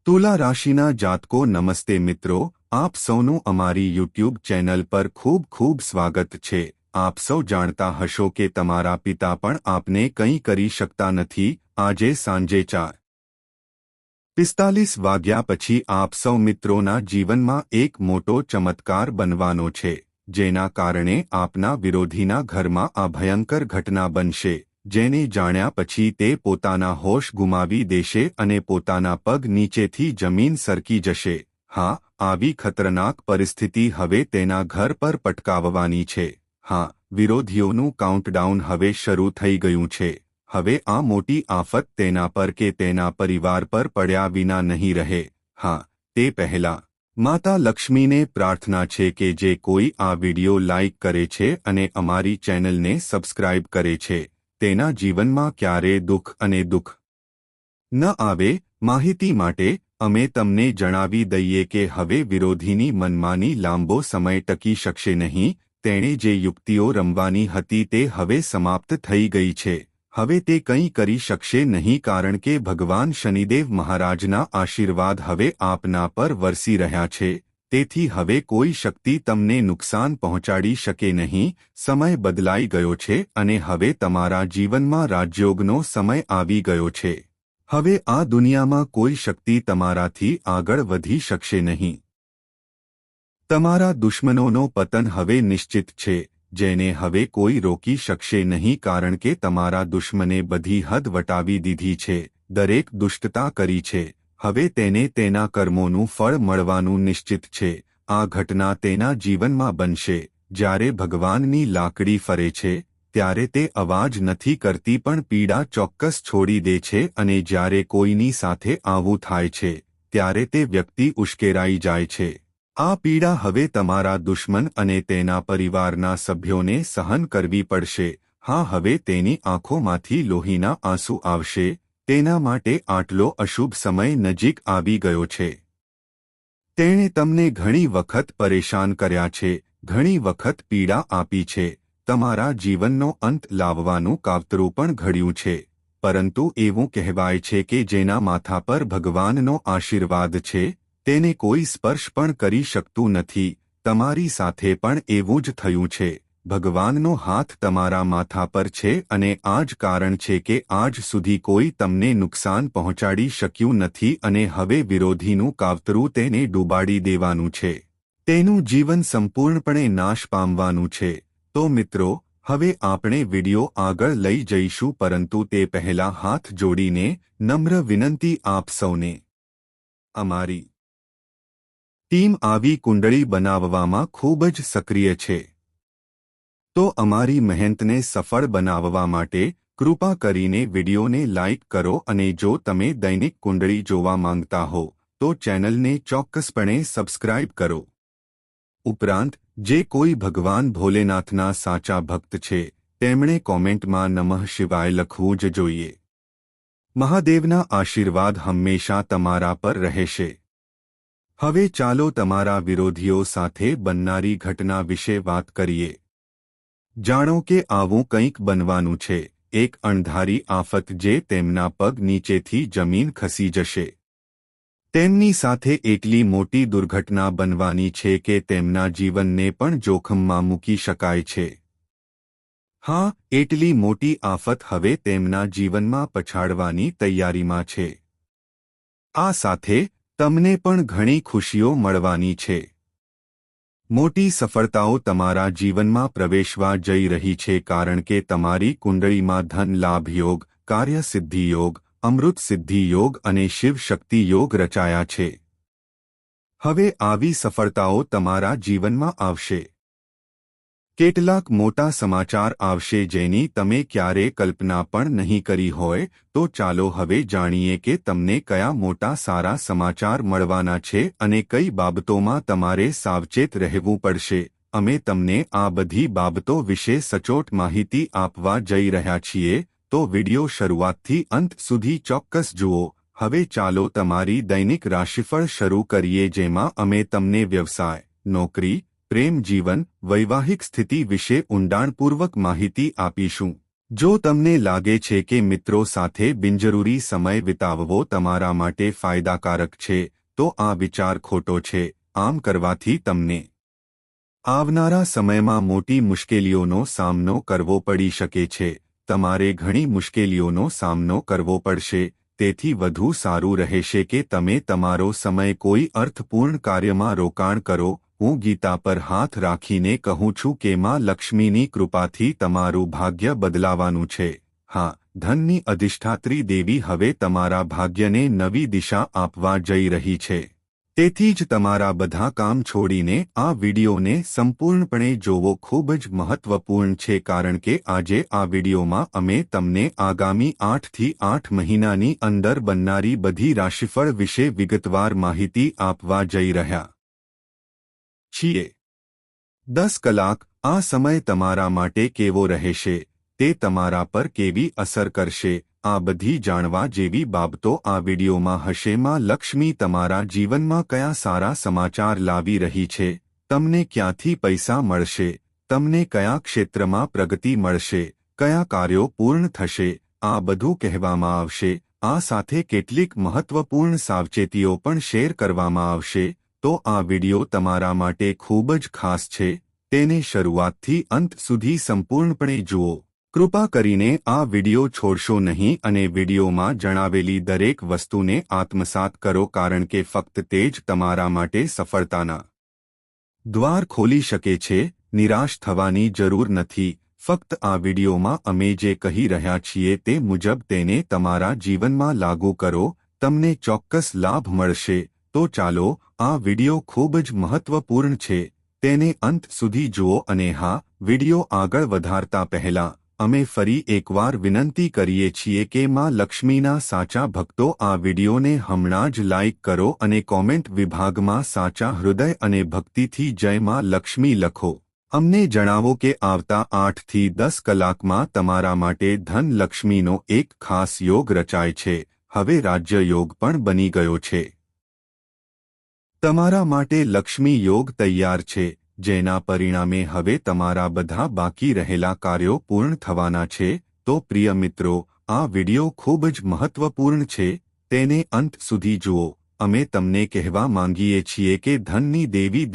तुला राशिना जातको नमस्ते मित्रों, आप सौનું અમારી યુટ્યુબ ચેનલ પર ખૂબ ખૂબ સ્વાગત છે। આપ સૌ જાણતા હશો કે તમારા પિતા પણ આપને કંઈ કરી શકતા નથી। આજે સાંજે 4:45 વાગ્યા પછી આપ સૌ મિત્રોના જીવનમાં એક મોટો ચમત્કાર બનવાનો છે, જેના કારણે આપના વિરોધીના ઘરમાં આ ભયંકર ઘટના બનશે, જેને જાણ્યા પછી તે પોતાના હોશ ગુમાવી દેશે અને પોતાના પગ નીચેથી જમીન સરકી જશે। હા, આવી ખતરનાક પરિસ્થિતિ હવે તેના ઘર પર પટકાવવાની છે। હા, વિરોધીઓનું કાઉન્ટડાઉન હવે શરૂ થઈ ગયું છે। હવે આ મોટી આફત તેના પર કે તેના પરિવાર પર પડ્યા વિના નહીં રહે। હા, તે પહેલા માતા લક્ષ્મીને પ્રાર્થના છે કે જે કોઈ આ વિડિયો લાઈક કરે છે અને અમારી ચેનલને સબસ્ક્રાઇબ કરે છે, તેના જીવનમાં ક્યારેય દુઃખ અને દુઃખ ન આવે। માહિતી માટે અમે તમને જણાવી દઈએ કે હવે વિરોધીની મનમાની લાંબો સમય ટકી શકશે નહીં। તેણે જે યુક્તિઓ રમવાની હતી તે હવે સમાપ્ત થઈ ગઈ છે। હવે તે કંઈ કરી શકશે નહીં, કારણ કે ભગવાન શનિદેવ મહારાજના આશીર્વાદ હવે આપના પર વરસી રહ્યા છે। તેથી હવે કોઈ શક્તિ તમને નુકસાન પહોંચાડી શકે નહીં। સમય બદલાઈ ગયો છે અને હવે તમારા જીવનમાં રાજયોગનો સમય આવી ગયો છે। હવે આ દુનિયામાં કોઈ શક્તિ તમારાથી આગળ વધી શકશે નહીં। તમારા દુશ્મનોનો પતન હવે નિશ્ચિત છે, જેને હવે કોઈ રોકી શકશે નહીં, કારણ કે તમારા દુશ્મને બધી હદ વટાવી દીધી છે, દરેક દુષ્ટતા કરી છે। હવે તેને તેના કર્મોનું ફળ મળવાનું નિશ્ચિત છે। આ ઘટના તેના જીવનમાં બનશે। જ્યારે ભગવાનની લાકડી ફરે છે ત્યારે તે અવાજ નથી કરતી, પણ પીડા ચોક્કસ છોડી દે છે, અને જ્યારે કોઈની સાથે આવું થાય છે ત્યારે તે વ્યક્તિ ઉશ્કેરાઈ જાય છે। આ પીડા હવે તમારા દુશ્મન અને તેના પરિવારના સભ્યોને સહન કરવી પડશે। હા, હવે તેની આંખોમાંથી લોહીના આંસુ આવશે। તેના માટે આટલો અશુભ સમય નજીક આવી ગયો છે। તેણે તમને ઘણી વખત પરેશાન કર્યા છે, ઘણી વખત પીડા આપી છે, તમારા જીવનનો અંત લાવવાનું કાવતરું પણ ઘડ્યું છે, પરંતુ એવું કહેવાય છે કે જેના માથા પર ભગવાનનો આશીર્વાદ છે તેને કોઈ સ્પર્શ પણ કરી શકતું નથી। તમારી સાથે પણ એવું જ થયું છે। ભગવાનનો હાથ તમારા માથા પર છે અને આ જ કારણ છે કે આજ સુધી કોઈ તમને નુકસાન પહોંચાડી શક્યું નથી, અને હવે વિરોધીનું કાવતરું તેને ડૂબાડી દેવાનું છે। તેનું જીવન સંપૂર્ણપણે નાશ પામવાનું છે। તો મિત્રો, હવે આપણે વિડિયો આગળ લઈ જઈશું, પરંતુ તે પહેલા હાથ જોડીને નમ્ર વિનંતી આપ સૌને। અમારી ટીમ આવી કુંડળી બનાવવામાં ખૂબ જ સક્રિય છે, તો અમારી મહેનતને સફળ બનાવવા માટે કૃપા કરીને વિડિયોને લાઈક કરો, અને જો તમે દૈનિક કુંડળી જોવા માંગતા હો તો ચેનલને ચોક્કસપણે સબસ્ક્રાઇબ કરો। ઉપરાંત જે કોઈ ભગવાન ભોલેનાથના સાચા ભક્ત છે તેમણે કોમેન્ટમાં નમઃ શિવાય લખવું જ જોઈએ। મહાદેવના આશીર્વાદ હંમેશા તમારા પર રહેશે। હવે ચાલો તમારા વિરોધીઓ સાથે બનનારી ઘટના વિશે વાત કરીએ। જાણો કે આવું કંઈક બનવાનું છે, એક અણધારી આફત જે તેમના પગ નીચેથી જમીન ખસી જશે। તેમની સાથે એટલી મોટી દુર્ઘટના બનવાની છે કે તેમના જીવનને પણ જોખમમાં મૂકી શકાય છે। હા, એટલી મોટી આફત હવે તેમના જીવનમાં પછાડવાની તૈયારીમાં છે। આ સાથે તમને પણ ઘણી ખુશીઓ મળવાની છે। મોટી સફળતાઓ તમારા જીવનમાં પ્રવેશવા જઈ રહી છે, કારણ કે તમારી કુંડળીમાં ધન લાભ યોગ, કાર્ય સિદ્ધિ યોગ, અમૃત સિદ્ધિ યોગ અને શિવ શક્તિ યોગ રચાયા છે। હવે આવી સફળતાઓ તમારા જીવનમાં આવશે। કેટલાક મોટા સમાચાર આવશે જેની તમે ક્યારેય કલ્પના પણ નહીં કરી હોય। તો ચાલો હવે જાણીએ કે તમને કયા મોટા સારા સમાચાર મળવાના છે અને કઈ બાબતોમાં તમારે સાવચેત રહેવું પડશે। અમે તમને આ બધી બાબતો વિશે સચોટ માહિતી આપવા જઈ રહ્યા છીએ, તો વિડિયો શરૂઆતથી અંત સુધી ચોક્કસ જુઓ। હવે ચાલો તમારી દૈનિક રાશિફળ શરૂ કરીએ, જેમાં અમે તમને વ્યવસાય, નોકરી, પ્રેમ જીવન, વૈવાહિક સ્થિતિ વિશે ઊંડાણપૂર્વક માહિતી આપીશું। જો તમને લાગે છે કે મિત્રો સાથે બિનજરૂરી સમય વિતાવવો તમારા માટે ફાયદાકારક છે, તો આ વિચાર ખોટો છે. આમ કરવાથી તમને આવનારા સમયમાં મોટી મુશ્કેલીઓનો સામનો કરવો પડી શકે છે. તમારે ઘણી મુશ્કેલીઓનો સામનો કરવો પડશે. તેથી વધુ સારું રહેશે કે તમે તમારો સમય કોઈ અર્થપૂર્ણ કાર્યમાં રોકાણ કરો. હું ગીતા પર હાથ રાખીને કહું છું કે માં લક્ષ્મીની કૃપાથી તમારું ભાગ્ય બદલાવાનું છે. હા, ધનની અધિષ્ઠાત્રી દેવી હવે તમારા ભાગ્યને નવી દિશા આપવા જઈ રહી છે. તેથી જ તમારા બધા કામ છોડીને આ વિડિયોને સંપૂર્ણપણે જોવો ખૂબ જ મહત્વપૂર્ણ છે, કારણ કે આજે આ વિડિયોમાં અમે તમને આગામી 8 થી 8 મહિનાની અંદર બનનારી બધી રાશિફળ વિશે વિગતવાર માહિતી આપવા જઈ રહ્યા છીએ. 10 કલાક આ સમય તમારા માટે કેવો રહેશે, તે તમારા પર કેવી અસર કરશે, આ બધી જાણવા જેવી બાબતો આ વિડિયોમાં હશે. માં લક્ષ્મી તમારા જીવનમાં કયા સારા સમાચાર લાવી રહી છે, તમને ક્યાંથી પૈસા મળશે, તમને કયા ક્ષેત્રમાં પ્રગતિ મળશે, કયા કાર્યો પૂર્ણ થશે, આ બધું કહેવામાં આવશે. આ સાથે કેટલીક મહત્વપૂર્ણ સાવચેતીઓ પણ શેર કરવામાં આવશે. તો આ વિડિયો તમારા માટે ખૂબ જ ખાસ છે. તેને શરૂઆતથી અંત સુધી સંપૂર્ણપણે જુઓ. કૃપા કરીને આ વિડિયો છોડશો નહીં અને વિડિયોમાં જણાવેલી દરેક વસ્તુને આત્મસાત કરો, કારણ કે ફક્ત તે જ તમારા માટે સફળતાના દ્વાર ખોલી શકે છે. નિરાશ થવાની જરૂર નથી. ફક્ત આ વિડિયોમાં અમે જે કહી રહ્યા છીએ તે મુજબ તેને તમારા જીવનમાં લાગુ કરો. તમને ચોક્કસ લાભ મળશે. તો ચાલો, આ વિડિયો ખૂબ જ મહત્વપૂર્ણ છે. તેને અંત સુધી જુઓ. અને હા, વિડિયો આગળ વધારતા પહેલા અમે ફરી એકવાર વિનંતી કરીએ છીએ કે માં લક્ષ્મીના સાચા ભક્તો આ વિડિયોને હમણાં જ લાઇક કરો અને કોમેન્ટ વિભાગમાં સાચા હૃદય અને ભક્તિથી જય માં લક્ષ્મી લખો. અમને જણાવો કે આવતા 8 થી 10 કલાકમાં તમારા માટે ધન લક્ષ્મીનો એક ખાસ યોગ રચાય છે. હવે રાજ્ય યોગ પણ બની ગયો છે. તમારા માટે લક્ષ્મી યોગ તૈયાર છે, જેના પરિણામે હવે તમારા બધા બાકી રહેલા કાર્યો પૂર્ણ થવાના છે. તો પ્રિય મિત્રો, આ વિડિયો ખૂબ જ મહત્વપૂર્ણ છે. તેને અંત સુધી જુઓ. અમે તમને કહેવા માંગીએ છીએ કે ધનની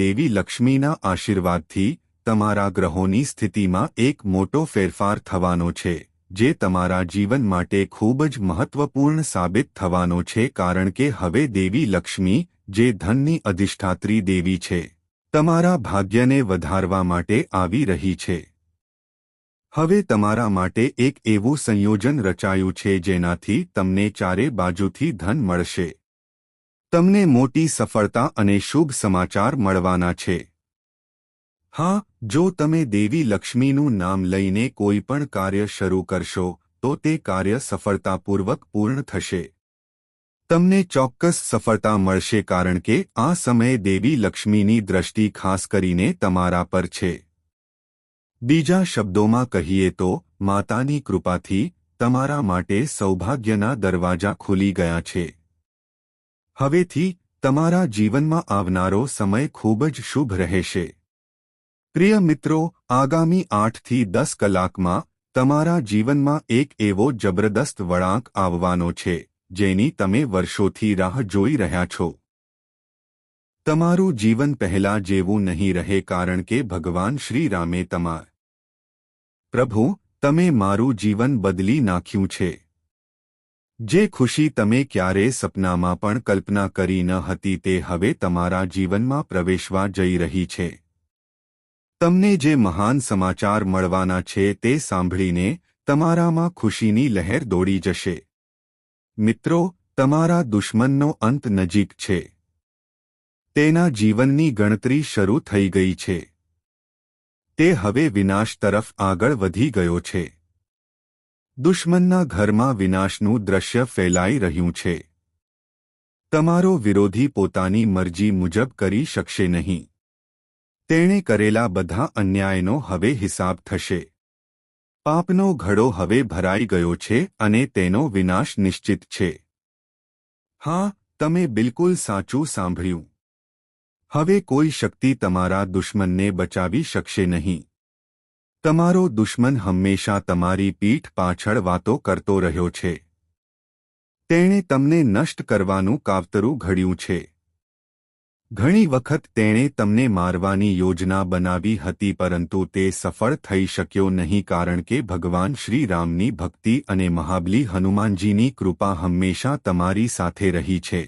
દેવી લક્ષ્મીના આશીર્વાદથી તમારા ગ્રહોની સ્થિતિમાં એક મોટો ફેરફાર થવાનો છે, જે તમારા જીવન માટે ખૂબ જ મહત્વપૂર્ણ સાબિત થવાનો છે. કારણ કે હવે દેવી લક્ષ્મી, જે ધનની અધિષ્ઠાત્રી દેવી છે, તમારા ભાગ્યને વધારવા માટે આવી રહી છે. હવે તમારા માટે એક એવું સંયોજન રચાયું છે જેનાથી તમને ચારે બાજુથી ધન મળશે. તમને મોટી સફળતા અને શુભ સમાચાર મળવાના છે. હા, જો તમે દેવી લક્ષ્મીનું નામ લઈને કોઈ પણ કાર્ય શરૂ કરશો તો તે કાર્ય સફળતાપૂર્વક પૂર્ણ થશે. તમને ચોક્કસ સફળતા મળશે, કારણ કે આ સમયે દેવી લક્ષ્મીની દ્રષ્ટિ ખાસ કરીને તમારા પર છે. બીજા શબ્દોમાં કહીએ તો માતાની કૃપાથી તમારા માટે સૌભાગ્યના દરવાજા ખુલી ગયા છે. હવેથી તમારા જીવનમાં આવનારો સમય ખૂબ જ શુભ રહેશે. પ્રિય મિત્રો, આગામી 8 થી 10 કલાકમાં તમારા જીવનમાં એક એવો જબરદસ્ત વળાંક આવવાનો છે, જેની તમે વર્ષોથી રાહ જોઈ રહ્યા છો. તમારું જીવન પહેલા જેવું નહીં રહે, કારણ કે ભગવાન શ્રી રામે પ્રભુ, તમે મારું જીવન બદલી નાખ્યું છે. જે ખુશી તમે ક્યારે સપનામાં પણ કલ્પના કરી ન હતી તે હવે તમારા જીવનમાં પ્રવેશવા જઈ રહી છે. તમને જે મહાન સમાચાર મળવાના છે તે સાંભળીને તમારામાં ખુશીની લહેર દોડી જશે. મિત્રો, તમારા દુશ્મનનો અંત નજીક છે. તેના જીવનની ગણતરી શરૂ થઈ ગઈ છે. તે હવે વિનાશ તરફ આગળ વધી ગયો છે. દુશ્મનના ઘરમાં વિનાશનું દ્રશ્ય ફેલાઈ રહ્યું છે. તમારો વિરોધી પોતાની મરજી મુજબ કરી શકશે નહીં. તેણે કરેલા બધા અન્યાયનો હવે હિસાબ થશે. પાપનો ઘડો હવે ભરાઈ ગયો છે અને તેનો વિનાશ નિશ્ચિત છે. હા, તમે બિલકુલ સાચું સાંભળ્યું. હવે કોઈ શક્તિ તમારા દુશ્મનને બચાવી શકશે નહીં. તમારો દુશ્મન હંમેશા તમારી પીઠ પાછળ વાતો કરતો રહ્યો છે. તેણે તમને નષ્ટ કરવાનું કાવતરું ઘડ્યું છે. ઘણી વખત તેણે તમને મારવાની યોજના બનાવી હતી, પરંતુ તે સફળ થઈ શક્યો નહીં, કારણ કે ભગવાન શ્રી રામની ભક્તિ અને મહાબલી હનુમાનજીની કૃપા હંમેશા તમારી સાથે રહી છે.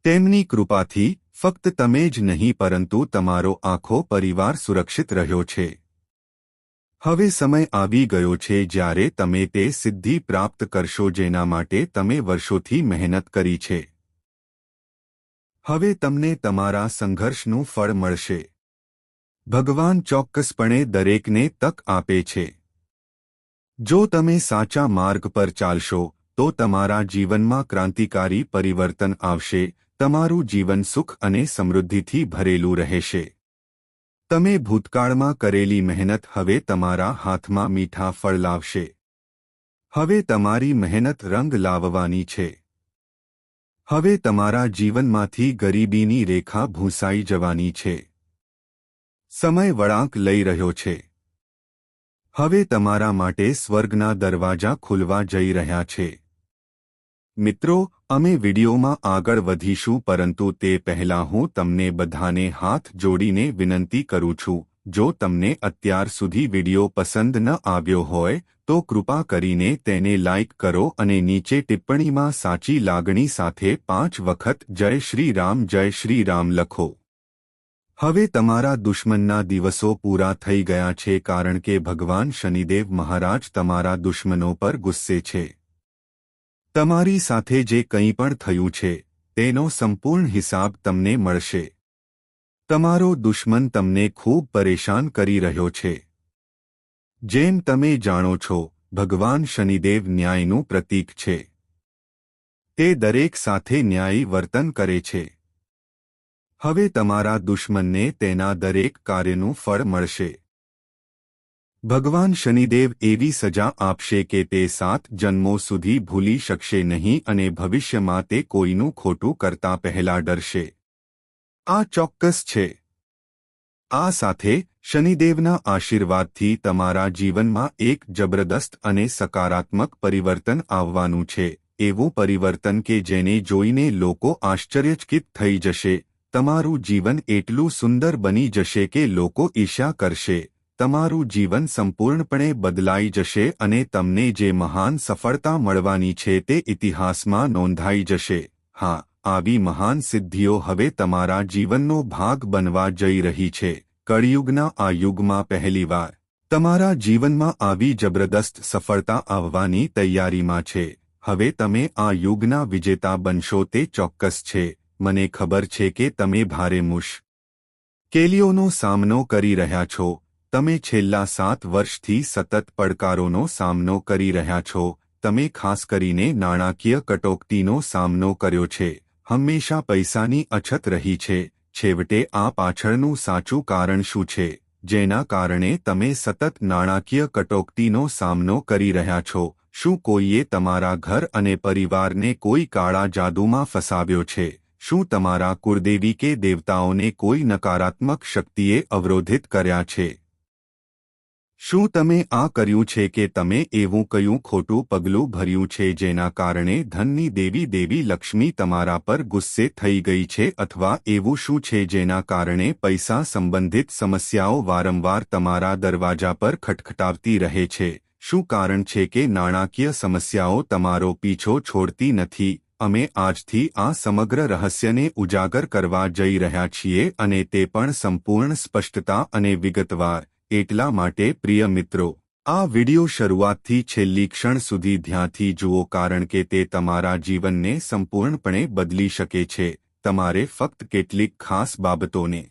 તેમની કૃપાથી ફક્ત તમે જ નહીં, પરંતુ તમારો આખો પરિવાર સુરક્ષિત રહ્યો છે. હવે સમય આવી ગયો છે જ્યારે તમે તે સિદ્ધિ પ્રાપ્ત કરશો જેના માટે તમે વર્ષોથી મહેનત કરી છે. હવે તમને તમારા સંઘર્ષનું ફળ મળશે. ભગવાન ચોક્કસપણે દરેકને તક આપે છે. જો તમે સાચા માર્ગ પર ચાલશો તો તમારા જીવનમાં ક્રાંતિકારી પરિવર્તન આવશે. તમારું જીવન સુખ અને સમૃદ્ધિથી ભરેલું રહેશે. તમે ભૂતકાળમાં કરેલી મહેનત હવે તમારા હાથમાં મીઠા ફળ લાવશે. હવે તમારી મહેનત રંગ લાવવાની છે. હવે તમારા જીવનમાંથી ગરીબીની રેખા ભૂંસાઈ જવાની છે. સમય વળાંક લઈ રહ્યો છે. હવે તમારા માટે સ્વર્ગના દરવાજા ખુલવા જઈ રહ્યા છે. મિત્રો, અમે વિડીયોમાં આગળ વધીશું, પરંતુ તે પહેલાં હું તમને બધાને હાથ જોડીને વિનંતી કરું છું, જો તમને અત્યાર સુધી વિડીયો પસંદ ન આવ્યો હોય તો કૃપા કરીને તેને લાઇક કરો અને નીચે ટિપ્પણીમાં સાચી લાગણી સાથે 5 વખત જય શ્રી રામ લખો. હવે તમારા દુશ્મનના દિવસો પૂરા થઈ ગયા છે, કારણ કે ભગવાન શનિદેવ મહારાજ તમારા દુશ્મનો પર ગુસ્સે છે. તમારી સાથે જે કંઈ પણ થયું છે તેનો સંપૂર્ણ હિસાબ તમને મળશે. તમારો દુશ્મન તમને ખૂબ પરેશાન કરી રહ્યો છે. જેમ તમે જાણો છો, ભગવાન શનિદેવ ન્યાયનું પ્રતીક છે. તે દરેક સાથે ન્યાયી વર્તન કરે છે. હવે તમારા દુશ્મનને તેના દરેક કાર્યનું ફળ મળશે. ભગવાન શનિદેવ એવી સજા આપશે કે તે 7 જન્મો સુધી ભૂલી શકશે નહીં અને ભવિષ્યમાં તે કોઈનું ખોટું કરતા પહેલા ડરશે. આ ચોક્કસ છે. આ સાથે શનિદેવના આશીર્વાદથી તમારા જીવનમાં એક જબરદસ્ત અને સકારાત્મક પરિવર્તન આવવાનું છે. એવું પરિવર્તન કે જેને જોઈને લોકો આશ્ચર્યચકિત થઈ જશે. તમારું જીવન એટલું સુંદર બની જશે કે લોકો ઈર્ષ્યા કરશે. તમારું જીવન સંપૂર્ણપણે બદલાઈ જશે અને તમને જે મહાન સફળતા મળવાની છે તે ઇતિહાસમાં નોંધાઈ જશે. હા, આવી મહાન સિદ્ધિઓ હવે તમારા જીવનનો ભાગ બનવા જઈ રહી છે. કળિયુગના આ યુગમાં પહેલીવાર તમારા જીવનમાં આવી જબરદસ્ત સફળતા આવવાની તૈયારીમાં છે. હવે તમે આ યુગના વિજેતા બનશો તે ચોક્કસ છે. મને ખબર છે કે તમે ભારે મુશ્કેલીઓનો સામનો કરી રહ્યા છો. તમે છેલ્લા 7 વર્ષથી સતત પડકારોનો સામનો કરી રહ્યા છો. તમે ખાસ કરીને નાણાકીય કટોકટીનો સામનો કર્યો છે. હંમેશા પૈસાની અછત રહી છે. છેવટે આ પાછળનું સાચું કારણ શું છે જેના કારણે તમે સતત નાણાકીય કટોકટીનો સામનો કરી રહ્યા છો? શું કોઈએ તમારા ઘર અને પરિવારને કોઈ કાળા જાદુમાં ફસાવ્યો છે? શું તમારા કુળદેવી કે દેવતાઓને કોઈ નકારાત્મક શક્તિએ અવરોધિત કર્યા છે? શું તમે આ કર્યું છે કે તમે એવું કયું ખોટું પગલું ભર્યું છે જેના કારણે ધનની દેવી લક્ષ્મી તમારા પર ગુસ્સે થઈ ગઈ છે? અથવા એવું શું છે જેના કારણે પૈસા સંબંધિત સમસ્યાઓ વારંવાર તમારા દરવાજા પર ખટખટાવતી રહે છે? શું કારણ છે કે નાણાકીય સમસ્યાઓ તમારો પીછો છોડતી નથી? અમે આજથી આ સમગ્ર રહસ્યને ઉજાગર કરવા જઈ રહ્યા છીએ, અને તે પણ સંપૂર્ણ સ્પષ્ટતા અને વિગતવાર. એટલા માટે પ્રિય મિત્રો, આ વિડિયો શરૂઆતથી છેલ્લી ક્ષણ સુધી ધ્યાનથી જુઓ, કારણ કે તે તમારા જીવનને સંપૂર્ણપણે બદલી શકે છે. તમારે ફક્ત કેટલીક ખાસ બાબતોને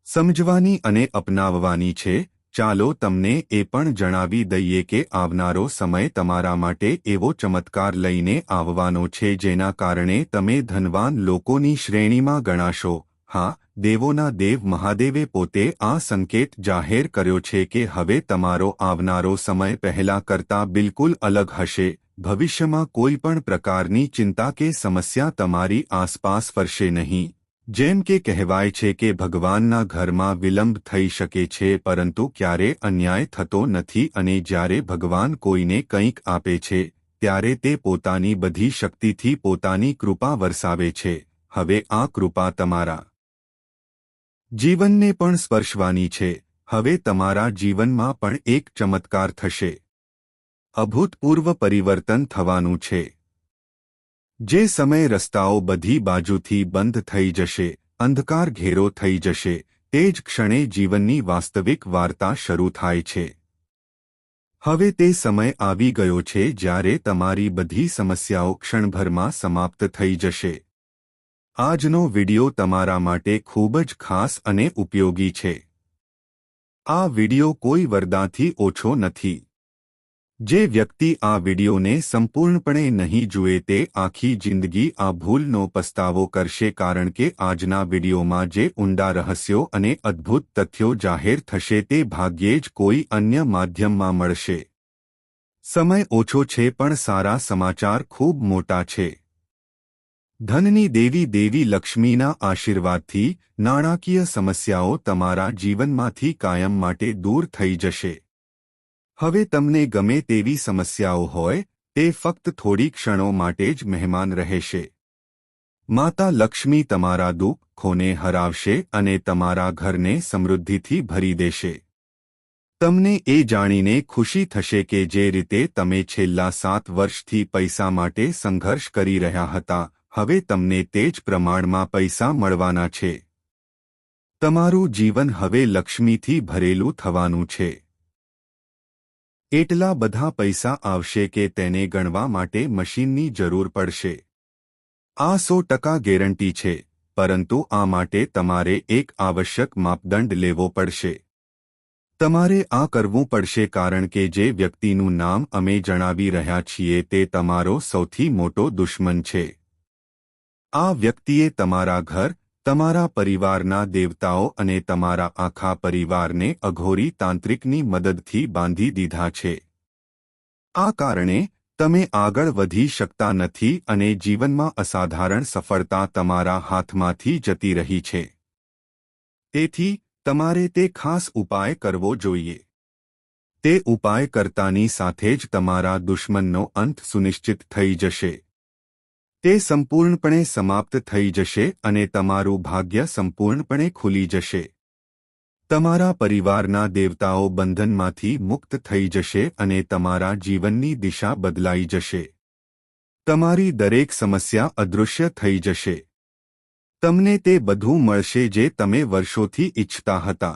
સમજવાની અને અપનાવવાની છે. ચાલો તમને એ પણ જણાવી દઈએ કે આવનારો સમય તમારા માટે એવો ચમત્કાર લઈને આવવાનો છે જેના કારણે તમે ધનવાન લોકોની શ્રેણીમાં ગણાશો. હા, દેવોના દેવ મહાદેવે પોતે આ સંકેત જાહેર કર્યો છે કે હવે તમારો આવનારો સમય પહેલા કરતાં બિલકુલ અલગ હશે. ભવિષ્યમાં કોઈ પણ પ્રકારની ચિંતા કે સમસ્યા તમારી આસપાસ ફરશે નહીં. જેમ કે કહેવાય છે કે ભગવાનના ઘરમાં વિલંબ થઈ શકે છે પરંતુ ક્યારે અન્યાય થતો નથી અને જ્યારે ભગવાન કોઈને કંઈક આપે છે ત્યારે તે પોતાની બધી શક્તિથી પોતાની કૃપા વરસાવે છે. હવે આ કૃપા તમારા જીવનને પણ સ્પર્શવાની છે. હવે તમારા જીવનમાં પણ એક ચમત્કાર થશે. અભૂતપૂર્વ પરિવર્તન થવાનું છે. જે સમયે રસ્તાઓ બધી બાજુથી બંધ થઈ જશે, અંધકાર ઘેરો થઈ જશે, તે જ ક્ષણે જીવનની વાસ્તવિક વાર્તા શરૂ થાય છે. હવે તે સમય આવી ગયો છે જ્યારે તમારી બધી સમસ્યાઓ ક્ષણભરમાં સમાપ્ત થઈ જશે. આજનો વિડિયો તમારા માટે ખૂબ જ ખાસ અને ઉપયોગી છે. આ વિડિયો કોઈ વરદાનથી ઓછો નથી. જે વ્યક્તિ આ વિડિયોને સંપૂર્ણપણે નહીં જુએ તે આખી જિંદગી આ ભૂલનો પસ્તાવો કરશે કારણ કે આજના વિડિયોમાં જે ઊંડા રહસ્યો અને અદ્ભુત તથ્યો જાહેર થશે તે ભાગ્યે જ કોઈ અન્ય માધ્યમમાં મળશે. સમય ઓછો છે પણ સારા સમાચાર ખૂબ મોટા છે. ધનની દેવી લક્ષ્મીના આશીર્વાદથી નાણાકીય સમસ્યાઓ તમારા જીવનમાંથી કાયમ માટે દૂર થઈ જશે. હવે તમને ગમે તેવી સમસ્યાઓ હોય તે ફક્ત થોડી ક્ષણો માટે જ મહેમાન રહેશે. માતા લક્ષ્મી તમારા દુઃખોને હરાવશે અને તમારા ઘરને સમૃદ્ધિથી ભરી દેશે. તમને એ જાણીને ખુશી થશે કે જે રીતે તમે છેલ્લા 7 વર્ષથી પૈસા માટે સંઘર્ષ કરી રહ્યા હતા, હવે તમને તે જ પ્રમાણમાં પૈસા મળવાના છે. તમારું જીવન હવે લક્ષ્મીથી ભરેલું થવાનું છે. એટલા બધા પૈસા આવશે કે તેને ગણવા માટે મશીનની જરૂર પડશે. આ 100% ગેરંટી છે, પરંતુ આ માટે તમારે એક આવશ્યક માપદંડ લેવો પડશે. તમારે આ કરવું પડશે કારણ કે જે વ્યક્તિનું નામ અમે જણાવી રહ્યા છીએ તે તમારો સૌથી મોટો દુશ્મન છે. આ વ્યક્તિએ તમારા ઘર, તમારા પરિવારના દેવતાઓ અને તમારા આખા પરિવારને અઘોરી તાંત્રિકની મદદથી બાંધી દીધા છે. આ કારણે તમે આગળ વધી શકતા નથી અને જીવનમાં અસાધારણ સફળતા તમારા હાથમાંથી જતી રહી છે. તેથી તમારે તે ખાસ ઉપાય કરવો જોઈએ. તે ઉપાય કરતાની સાથે જ તમારા દુશ્મનનો અંત સુનિશ્ચિત થઈ જશે. તે સંપૂર્ણપણે સમાપ્ત થઈ જશે અને તમારું ભાગ્ય સંપૂર્ણપણે ખુલી જશે. તમારા પરિવારના દેવતાઓ બંધનમાંથી મુક્ત થઈ જશે અને તમારા જીવનની દિશા બદલાઈ જશે. તમારી દરેક સમસ્યા અદૃશ્ય થઈ જશે. તમને તે બધું મળશે જે તમે વર્ષોથી ઈચ્છતા હતા.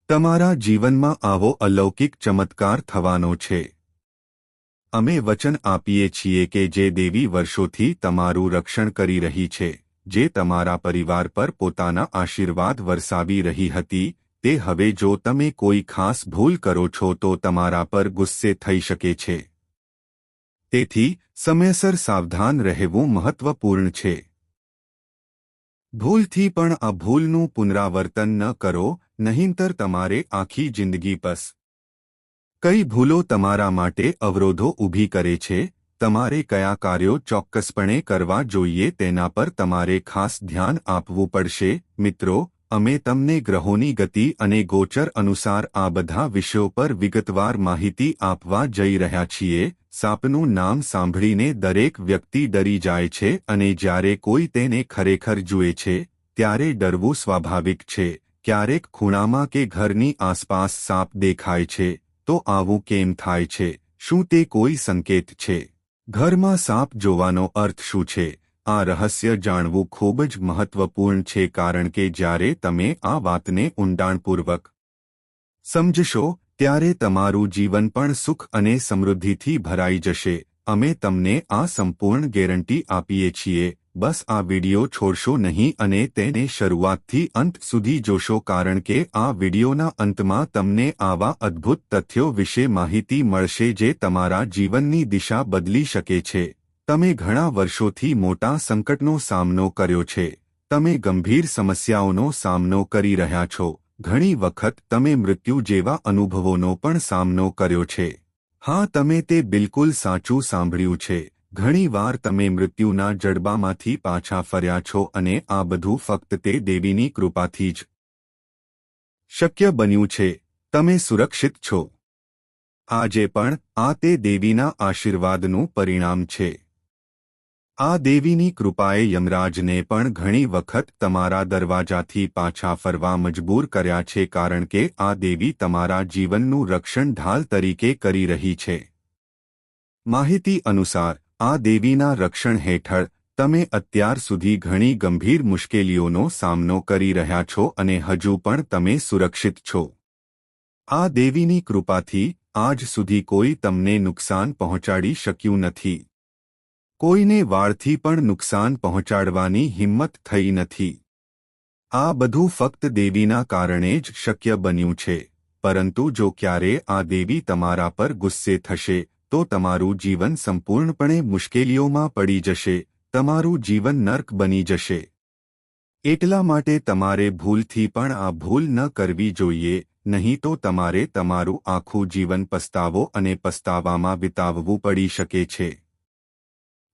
તમારા જીવનમાં આવો અલૌકિક ચમત્કાર થવાનો છે. અમે વચન આપીએ છીએ કે જે દેવી વર્ષોથી તમારું રક્ષણ કરી રહી છે, જે તમારા પરિવાર પર પોતાના આશીર્વાદ વરસાવી રહી હતી, તે હવે જો તમે કોઈ ખાસ ભૂલ કરો છો તો તમારા પર ગુસ્સે થઈ શકે છે. તેથી સમયસર સાવધાન રહેવું મહત્વપૂર્ણ છે. ભૂલથી પણ આ ભૂલનું પુનરાવર્તન ન કરો, નહીંતર તમારે આખી જિંદગી બસ. કઈ ભૂલો તમારા માટે અવરોધો ઊભી કરે છે, તમારે કયા કાર્યો ચોક્કસપણે કરવા જોઈએ તેના પર તમારે ખાસ ધ્યાન આપવું પડશે. મિત્રો, અમે તમને ગ્રહોની ગતિ અને ગોચર અનુસાર આ બધા વિષયો પર વિગતવાર માહિતી આપવા જઈ રહ્યા છીએ. સાપનું નામ સાંભળીને દરેક વ્યક્તિ ડરી જાય છે અને જ્યારે કોઈ તેને ખરેખર જુએ છે ત્યારે ડરવું સ્વાભાવિક છે. ક્યારેક ખૂણામાં કે ઘરની આસપાસ સાપ દેખાય છે તો આવું કેમ થાય છે? શું તે કોઈ સંકેત છે? ઘરમાં સાપ જોવાનો અર્થ શું છે? આ રહસ્ય જાણવું ખૂબ જ મહત્વપૂર્ણ છે કારણ કે જ્યારે તમે આ વાતને ઊંડાણપૂર્વક સમજશો ત્યારે તમારું જીવન પણ સુખ અને સમૃદ્ધિથી ભરાઈ જશે. અમે તમને આ સંપૂર્ણ ગેરંટી આપીએ છીએ. બસ આ વિડિયો છોડશો નહીં અને તેને શરૂઆતથી અંત સુધી જોશો કારણ કે આ વિડિયોના અંતમાં તમને આવા અદ્ભુત તથ્યો વિશે માહિતી મળશે જે તમારા જીવનની દિશા બદલી શકે છે. તમે ઘણા વર્ષોથી મોટા સંકટનો સામનો કર્યો છે. તમે ગંભીર સમસ્યાઓનો સામનો કરી રહ્યા છો. ઘણી વખત તમે મૃત્યુ જેવા અનુભવોનો પણ સામનો કર્યો છે. હા, તમે તે બિલકુલ સાચું સાંભળ્યું છે. ઘણીવાર તમે મૃત્યુના જડબામાંથી પાછા ફર્યા છો અને આ બધું ફક્ત તે દેવીની કૃપાથી જ શક્ય બન્યું છે. તમે સુરક્ષિત છો. આજે પણ આ તે દેવીના આશીર્વાદનું પરિણામ છે. આ દેવીની કૃપાએ યમરાજને પણ ઘણી વખત તમારા દરવાજાથી પાછા ફરવા મજબૂર કર્યા છે કારણ કે આ દેવી તમારા જીવનનું રક્ષણ ઢાલ તરીકે કરી રહી છે. માહિતી અનુસાર આ દેવીના રક્ષણ હેઠળ તમે અત્યાર સુધી ઘણી ગંભીર મુશ્કેલીઓનો સામનો કરી રહ્યા છો અને હજુ પણ તમે સુરક્ષિત છો. આ દેવીની કૃપાથી આજ સુધી કોઈ તમને નુકસાન પહોંચાડી શક્યું નથી. કોઈને વાળથી પણ નુકસાન પહોંચાડવાની હિંમત થઈ નથી. આ બધું ફક્ત દેવીના કારણે જ શક્ય બન્યું છે. પરંતુ જો ક્યારે આ દેવી તમારા પર ગુસ્સે થશે તો તમારું જીવન સંપૂર્ણપણે મુશ્કેલીઓમાં પડી જશે, તમારું જીવન નર્ક બની જશે. એટલા માટે તમારે ભૂલથી પણ આ ભૂલ ન કરવી જોઈએ, નહીં તો તમારે તમારું આખું જીવન પસ્તાવો અને પસ્તાવામાં વિતાવવું પડી શકે છે.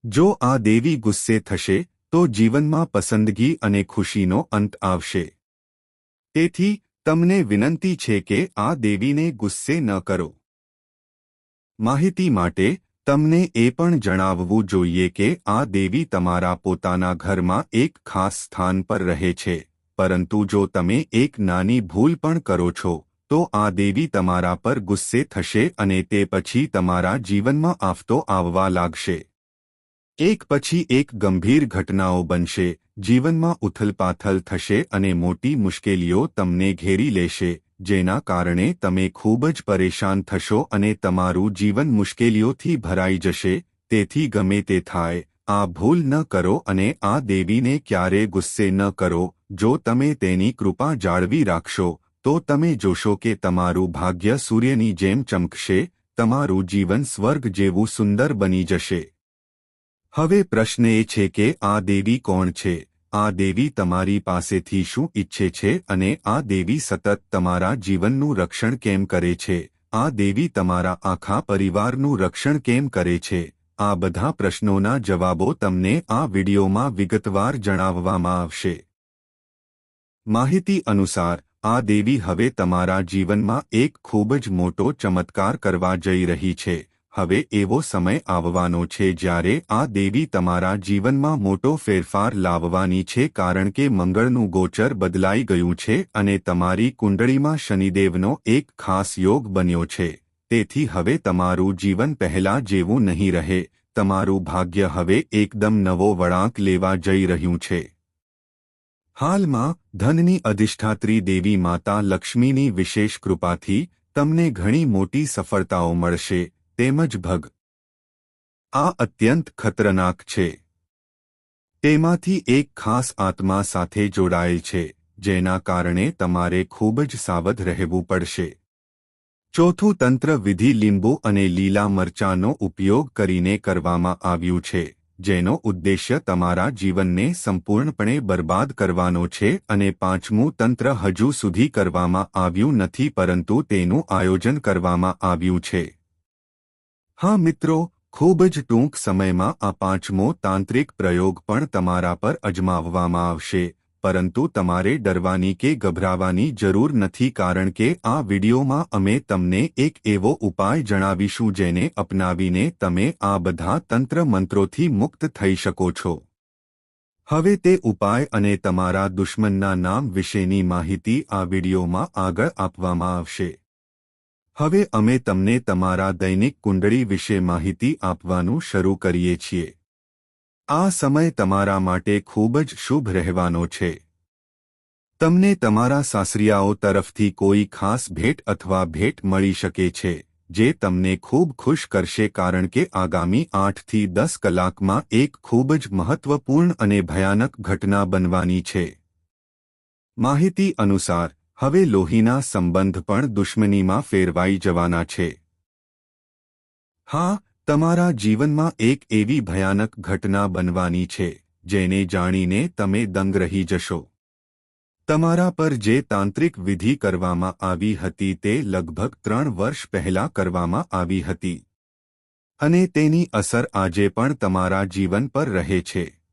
જો આ દેવી ગુસ્સે થશે તો જીવનમાં પસંદગી અને ખુશીનો અંત આવશે. તેથી તમને વિનંતી છે કે આ દેવીને ગુસ્સે ન કરો. માહિતી માટે તમને એ પણ જણાવવું જોઈએ કે આ દેવી તમારા પોતાના ઘરમાં એક ખાસ સ્થાન પર રહે છે, પરંતુ જો તમે એક નાની ભૂલ પણ કરો છો તો આ દેવી તમારા પર ગુસ્સે થશે અને તે પછી તમારા જીવનમાં આફતો આવવા લાગશે. એક પછી એક ગંભીર ઘટનાઓ બનશે, જીવનમાં ઉથલપાથલ થશે અને મોટી મુશ્કેલીઓ તમને ઘેરી લેશે, જેના કારણે તમે ખૂબ જ પરેશાન થશો અને તમારું જીવન મુશ્કેલીઓથી ભરાઈ જશે. તેથી ગમે તે થાય, આ ભૂલ ન કરો અને આ દેવીને ક્યારે ગુસ્સે ન કરો. જો તમે તેની કૃપા જાળવી રાખશો તો તમે જોશો કે તમારું ભાગ્ય સૂર્યની જેમ ચમકશે, તમારું જીવન સ્વર્ગ જેવું સુંદર બની જશે. હવે પ્રશ્ન એ છે કે આ દેવી કોણ છે? આ દેવી તમારી પાસેથી શું ઈચ્છે છે અને આ દેવી સતત તમારા જીવનનું રક્ષણ કેમ કરે છે? આ દેવી તમારા આખા પરિવારનું રક્ષણ કેમ કરે છે? આ બધા પ્રશ્નોના જવાબો તમને આ વિડિયોમાં વિગતવાર જણાવવામાં આવશે. માહિતી અનુસાર આ દેવી હવે તમારા જીવનમાં એક ખૂબ જ મોટો ચમત્કાર કરવા જઈ રહી છે. હવે એવો સમય આવવાનો છે જ્યારે આ દેવી તમારા જીવનમાં મોટો ફેરફાર લાવવાની છે કારણ કે મંગળનું ગોચર બદલાઈ ગયું છે અને તમારી કુંડળીમાં શનિદેવનો એક ખાસ યોગ બન્યો છે. તેથી હવે તમારું જીવન પહેલા જેવું નહીં રહે. તમારું ભાગ્ય હવે એકદમ નવો વળાંક લેવા જઈ રહ્યું છે. હાલમાં ધનની અધિષ્ઠાત્રી દેવી માતા લક્ષ્મીની વિશેષ કૃપાથી તમને ઘણી મોટી સફળતાઓ મળશે. તેમજ આ અત્યંત ખતરનાક છે. તેમાંથી એક ખાસ આત્મા સાથે જોડાયેલ છે, જેના કારણે તમારે ખૂબ જ સાવધ રહેવું પડશે. ચોથું તંત્ર વિધિ લીંબુ અને લીલા મરચાંનો ઉપયોગ કરીને કરવામાં આવ્યું છે, જેનો ઉદ્દેશ્ય તમારા જીવનને સંપૂર્ણપણે બરબાદ કરવાનો છે. અને પાંચમું તંત્ર હજુ સુધી કરવામાં આવ્યું નથી પરંતુ તેનું આયોજન કરવામાં આવ્યું છે. હા મિત્રો, ખૂબ જ ટૂંક સમયમાં આ પાંચમો તાંત્રિક પ્રયોગ પણ તમારા પર અજમાવવામાં આવશે, પરંતુ તમારે ડરવાની કે ગભરાવાની જરૂર નથી કારણ કે આ વિડિયોમાં અમે તમને એક એવો ઉપાય જણાવીશું જેને અપનાવીને તમે આ બધા તંત્ર મંત્રોથી મુક્ત થઈ શકો છો. હવે તે ઉપાય અને તમારા દુશ્મનના નામ વિશેની માહિતી આ વિડિયોમાં આગળ આપવામાં આવશે. હવે અમે તમને તમારા દૈનિક કુંડળી વિશે માહિતી આપવાનું શરૂ કરીએ છીએ. આ સમય તમારા માટે ખૂબ જ શુભ રહેવાનો છે. તમને તમારા સાસરિયાઓ તરફથી કોઈ ખાસ ભેટ અથવા ભેટ મળી શકે છે, જે તમને ખૂબ ખુશ કરશે કારણ કે આગામી 8 થી 10 કલાકમાં એક ખૂબ જ મહત્વપૂર્ણ અને ભયાનક ઘટના બનવાની છે. માહિતી અનુસાર હવે લોહીના સંબંધ પણ દુશ્મનીમાં ફેરવાઈ જવાના છે. હા, તમારા જીવનમાં એક એવી ભયાનક ઘટના બનવાની છે, જેને જાણીને તમે દંગ રહી જશો. તમારા પર જે તાંત્રિક વિધિ કરવામાં આવી હતી તે લગભગ 3 વર્ષ પહેલા કરવામાં આવી હતી. અને તેની અસર આજે પણ તમારા જીવન પર રહે છે.